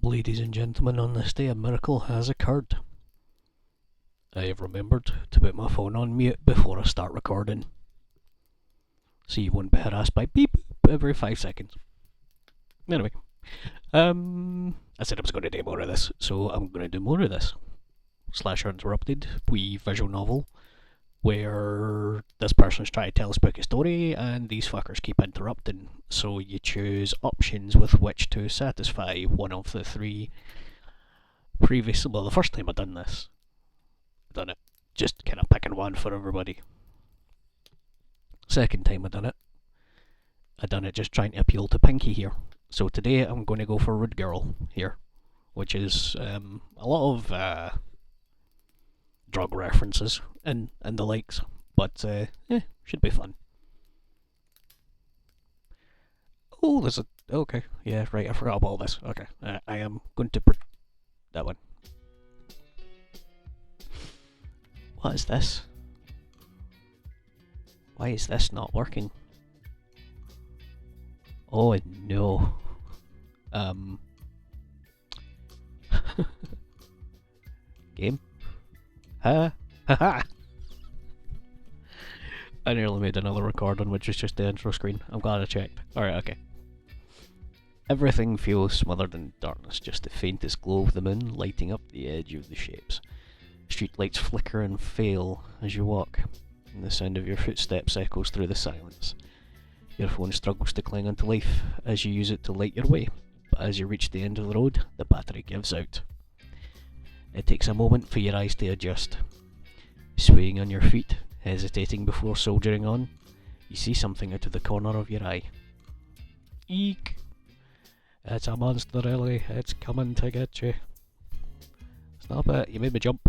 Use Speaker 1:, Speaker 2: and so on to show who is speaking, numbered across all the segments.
Speaker 1: Ladies and gentlemen, on this day a miracle has occurred. I have remembered to put my phone on mute before I start recording, so you won't be harassed by beep every 5 seconds. Anyway, I said I was going to do more of this, so I'm going to do more of this. Interrupted, wee visual novel, where this person's trying to tell a spooky story and these fuckers keep interrupting, so you choose options with which to satisfy one of the three previous. Well, the first time I done this, I done it just kind of picking one for everybody. Second time I done it just trying to appeal to Pinky here. So today I'm going to go for Rude Girl here, which is a lot of drug references and the likes, but should be fun. Oh, there's a... okay, yeah, right, I forgot about all this. Okay, I am going to... that one. What is this? Why is this not working? Oh no. Game? Ha ha. I nearly made another recording which is just the intro screen. I'm glad I checked. Alright, okay. Everything feels smothered in darkness, just the faintest glow of the moon lighting up the edge of the shapes. Streetlights flicker and fail as you walk, and the sound of your footsteps echoes through the silence. Your phone struggles to cling onto life as you use it to light your way, but as you reach the end of the road, the battery gives out. It takes a moment for your eyes to adjust. Swaying on your feet, hesitating before soldiering on, you see something out of the corner of your eye. Eek! It's a monster, Ellie. It's coming to get you. Stop it, you made me jump.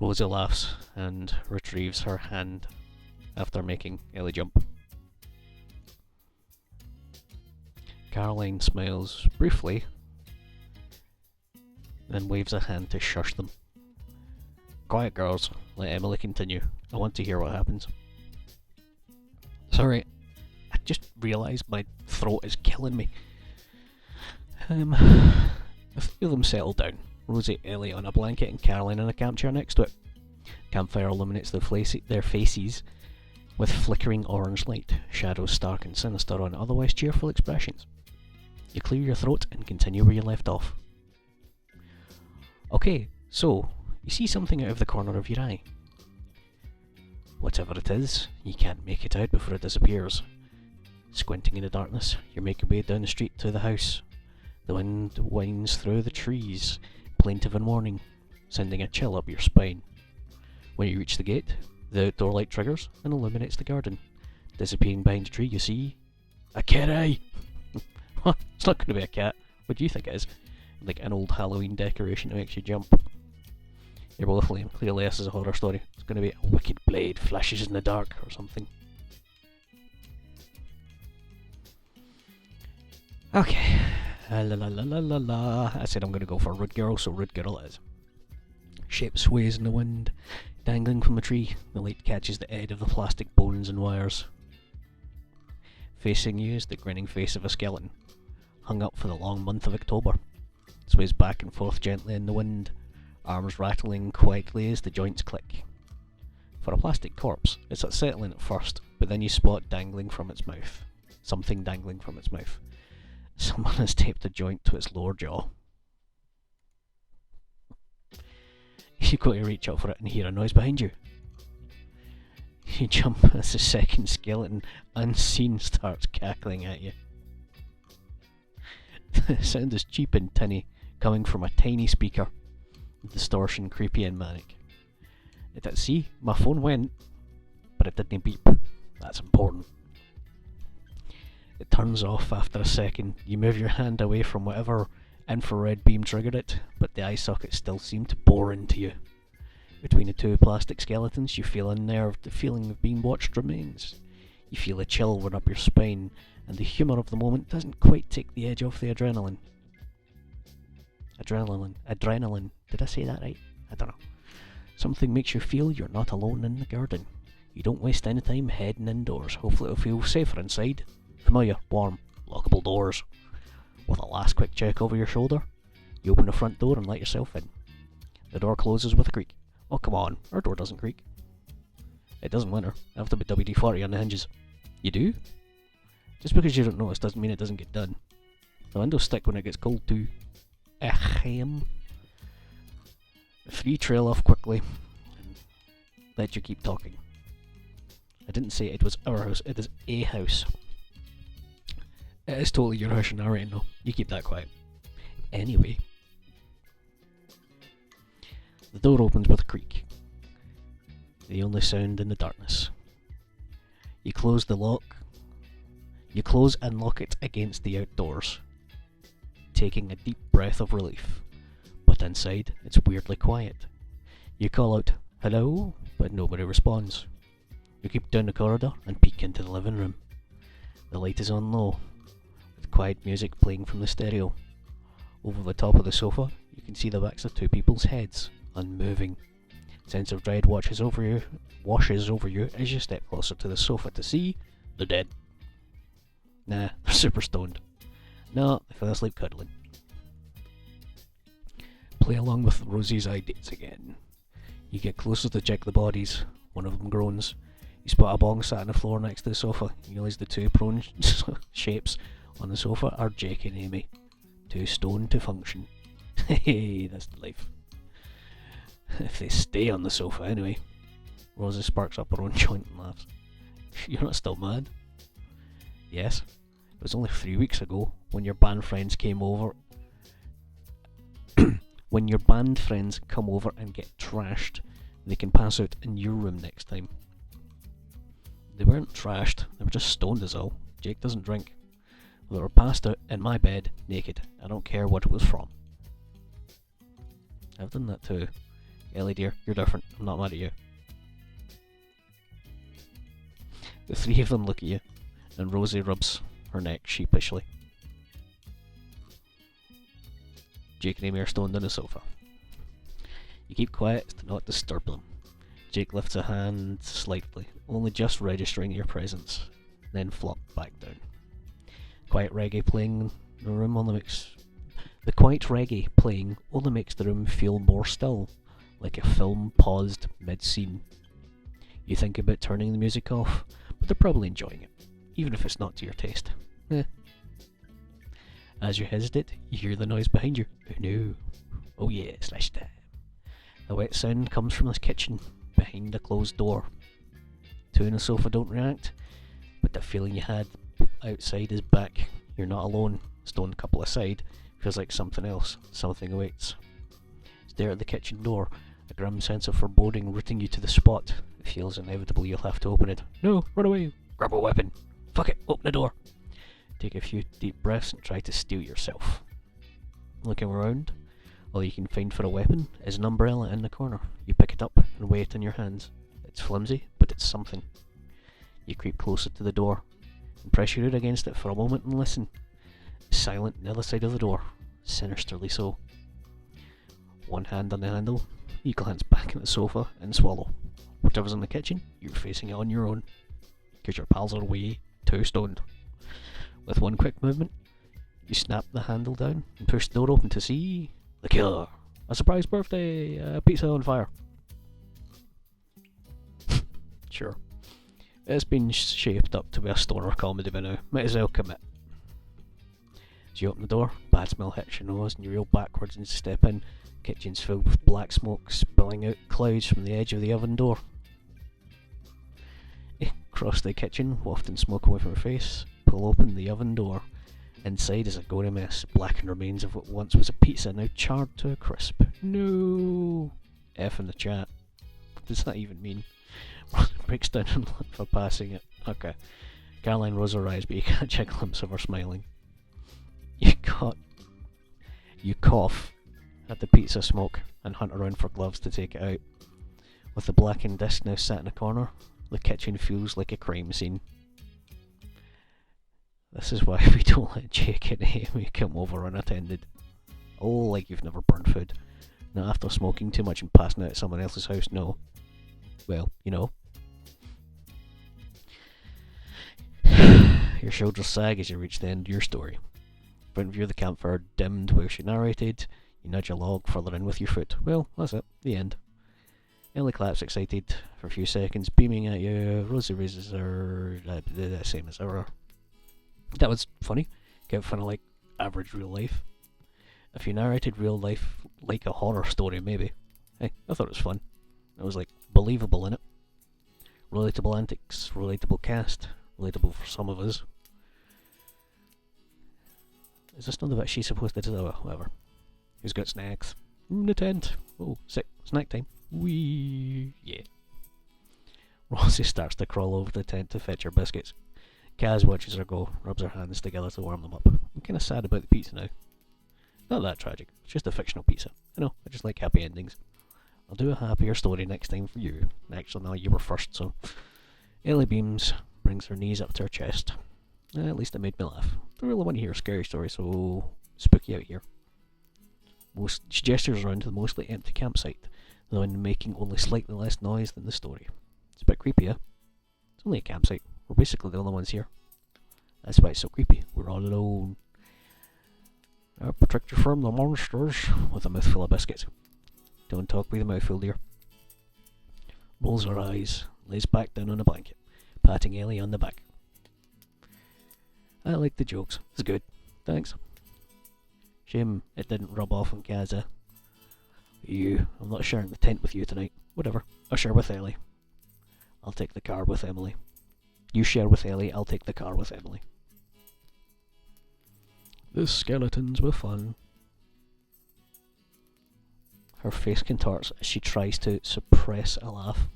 Speaker 1: Rosie laughs and retrieves her hand after making Ellie jump. Caroline smiles briefly, then waves a hand to shush them. Quiet, girls. Let Emily continue. I want to hear what happens. Sorry, I just realised my throat is killing me. A few of them settle down. Rosie, Ellie on a blanket and Caroline in a camp chair next to it. Campfire illuminates their faces with flickering orange light, shadows stark and sinister on otherwise cheerful expressions. You clear your throat and continue where you left off. Okay, so, you see something out of the corner of your eye. Whatever it is, you can't make it out before it disappears. Squinting in the darkness, you make your way down the street to the house. The wind winds through the trees, plaintive and warning, sending a chill up your spine. When you reach the gate, the outdoor light triggers and illuminates the garden. Disappearing behind a tree, you see... a kitty! It's not going to be a cat. What do you think it is? Like an old Halloween decoration that makes you jump. You're both lame. Clearly this is a horror story. It's going to be a wicked blade flashes in the dark or something. Okay. La la la la la la. I said I'm going to go for Rude Girl, so Rude Girl it is. Shape sways in the wind, dangling from a tree. The light catches the edge of the plastic bones and wires. Facing you is the grinning face of a skeleton, hung up for the long month of October. Sways back and forth gently in the wind, arms rattling quietly as the joints click. For a plastic corpse, it's unsettling at first, but then you spot dangling from its mouth. Something dangling from its mouth. Someone has taped a joint to its lower jaw. You go to reach out for it and hear a noise behind you. You jump as the second skeleton, unseen, starts cackling at you. The sound is cheap and tinny, coming from a tiny speaker. Distortion creepy and manic. See, my phone went, but it didn't beep. That's important. It turns off after a second. You move your hand away from whatever infrared beam triggered it, but the eye socket still seemed to bore into you. Between the two plastic skeletons, you feel unnerved. The feeling of being watched remains. You feel a chill run up your spine, and the humour of the moment doesn't quite take the edge off the adrenaline. Adrenaline. Did I say that right? I don't know. Something makes you feel you're not alone in the garden. You don't waste any time heading indoors. Hopefully it'll feel safer inside. Familiar, warm, lockable doors. With a last quick check over your shoulder, you open the front door and let yourself in. The door closes with a creak. Oh, come on, our door doesn't creak. It doesn't winter. I have to put WD-40 on the hinges. You do? Just because you don't notice doesn't mean it doesn't get done. The windows stick when it gets cold too. Ahem. The three trail off quickly and let you keep talking. I didn't say it was our house, it is a house. It is totally your house and narrating though. You keep that quiet. Anyway. The door opens with a creak. The only sound in the darkness. You close the lock. You close and lock it against the outdoors, taking a deep breath of relief. But inside, it's weirdly quiet. You call out, "Hello?" but nobody responds. You keep down the corridor and peek into the living room. The light is on low, with quiet music playing from the stereo. Over the top of the sofa, you can see the backs of two people's heads, unmoving. Sense of dread washes over you as you step closer to the sofa to see they're dead. Nah, they're super stoned. No, they fell asleep cuddling. Play along with Rosie's ideas again. You get closer to check the bodies. One of them groans. You spot a bong sat on the floor next to the sofa. You realise the two prone shapes on the sofa are Jake and Amy. Too stoned to function. Hey, that's the life. If they stay on the sofa anyway. Rosie sparks up her own joint and laughs. You're not still mad? Yes. It was only 3 weeks ago when your band friends came over. When your band friends come over and get trashed, they can pass out in your room next time. They weren't trashed, they were just stoned as all. Jake doesn't drink. They were passed out in my bed, naked. I don't care what it was from. I've done that too. Ellie dear, you're different. I'm not mad at you. The three of them look at you, and Rosie rubs her neck sheepishly. Jake and Amy are stoned on the sofa. You keep quiet to not disturb them. Jake lifts a hand slightly, only just registering your presence, then flopped back down. Quiet reggae playing in the room only makes the room feel more still, like a film paused mid-scene. You think about turning the music off, but they're probably enjoying it, even if it's not to your taste. As you hesitate, you hear the noise behind you. Oh no. Oh yeah, slash time. The wet sound comes from the kitchen, behind a closed door. Two on the sofa don't react, but the feeling you had outside is back. You're not alone. Stone couple aside, feels like something else. Something awaits. Stare at the kitchen door, a grim sense of foreboding rooting you to the spot. It feels inevitable you'll have to open it. No, run away. Grab a weapon. Fuck it, open the door. Take a few deep breaths and try to steel yourself. Looking around, all you can find for a weapon is an umbrella in the corner. You pick it up and weigh it in your hands. It's flimsy, but it's something. You creep closer to the door and press your ear against it for a moment and listen. It's silent on the other side of the door, sinisterly so. One hand on the handle, you glance back at the sofa and swallow. Whatever's in the kitchen, you're facing it on your own, because your pals are way too stoned. With one quick movement, you snap the handle down and push the door open to see the killer. A surprise birthday, a pizza on fire. Sure. It's been shaped up to be a stoner comedy by now. Might as well commit. As you open the door, bad smell hits your nose and you reel backwards and step in. Kitchen's filled with black smoke spilling out clouds from the edge of the oven door. Across the kitchen, wafting smoke away from her face, pull open the oven door. Inside is a gory mess, blackened remains of what once was a pizza now charred to a crisp. No! F in the chat. What does that even mean? Breaks down and for passing it. Okay. Caroline rolls her eyes, but you catch a glimpse of her smiling. You cough at the pizza smoke and hunt around for gloves to take it out. With the blackened disc now sat in a corner, the kitchen feels like a crime scene. This is why we don't let Jake and Amy come over unattended. Oh, like you've never burned food. Not after smoking too much and passing out at someone else's house, no. Well, you know. Your shoulders sag as you reach the end of your story. Front view of the campfire dimmed where she narrated. You nudge a log further in with your foot. Well, that's it. The end. Ellie claps excited for a few seconds, beaming at you. Rosie raises her the same as ever. That was funny. Get fun of like average real life. If you narrated real life like a horror story, maybe. Hey, I thought it was fun. It was like believable in it. Relatable antics, relatable cast, relatable for some of us. Is this not the bit she's supposed to do? Oh, whatever. Who's got snacks? In the tent. Oh, sick. Snack time. Wee. Yeah. Rosie starts to crawl over the tent to fetch her biscuits. Kaz watches her go, rubs her hands together to warm them up. I'm kind of sad about the pizza now. Not that tragic. It's just a fictional pizza. I know. I just like happy endings. I'll do a happier story next time for you. Actually, no, you were first, so... Ellie beams, brings her knees up to her chest. At least it made me laugh. Don't really want to hear a scary story, so... spooky out here. She gestures around to the mostly empty campsite, the one making only slightly less noise than the story. It's a bit creepy, eh? It's only a campsite. We're basically the only ones here. That's why it's so creepy. We're all alone. Protect you from the monsters, with a mouthful of biscuits. Don't talk with a mouthful, dear. Rolls her eyes, lays back down on a blanket, patting Ellie on the back. I like the jokes. It's good. Thanks. Shame it didn't rub off on Kaza. I'm not sharing the tent with you tonight. Whatever. I'll share with Ellie. I'll take the car with Emily. You share with Ellie, I'll take the car with Emily. The skeletons were fun. Her face contorts as she tries to suppress a laugh.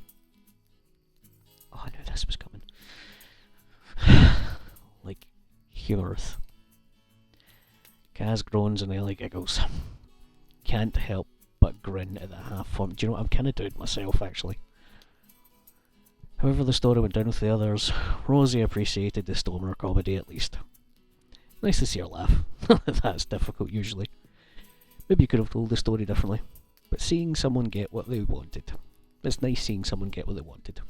Speaker 1: Oh, I knew this was coming. Like, humorous. Kaz groans and Ellie giggles. Can't help but grin at the half form. Do you know what? I'm kind of doing it myself, actually. However the story went down with the others, Rosie appreciated the stoner comedy at least. Nice to see her laugh. That's difficult usually. Maybe you could have told the story differently. But seeing someone get what they wanted. It's nice seeing someone get what they wanted.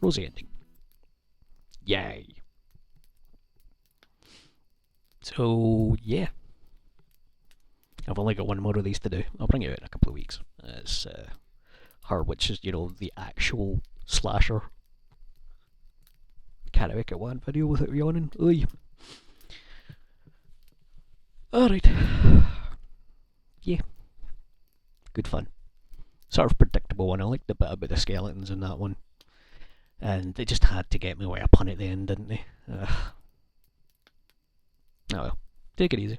Speaker 1: Rosie ending. Yay. So, yeah. I've only got one more of these to do. I'll bring it out in a couple of weeks. It's her, which is, the actual slasher. Can't make it one video without yawning. Oy. Alright. Yeah. Good fun. Sort of predictable one. I liked the bit about the skeletons in that one. And they just had to get me with a pun at the end, didn't they? Oh well. Take it easy.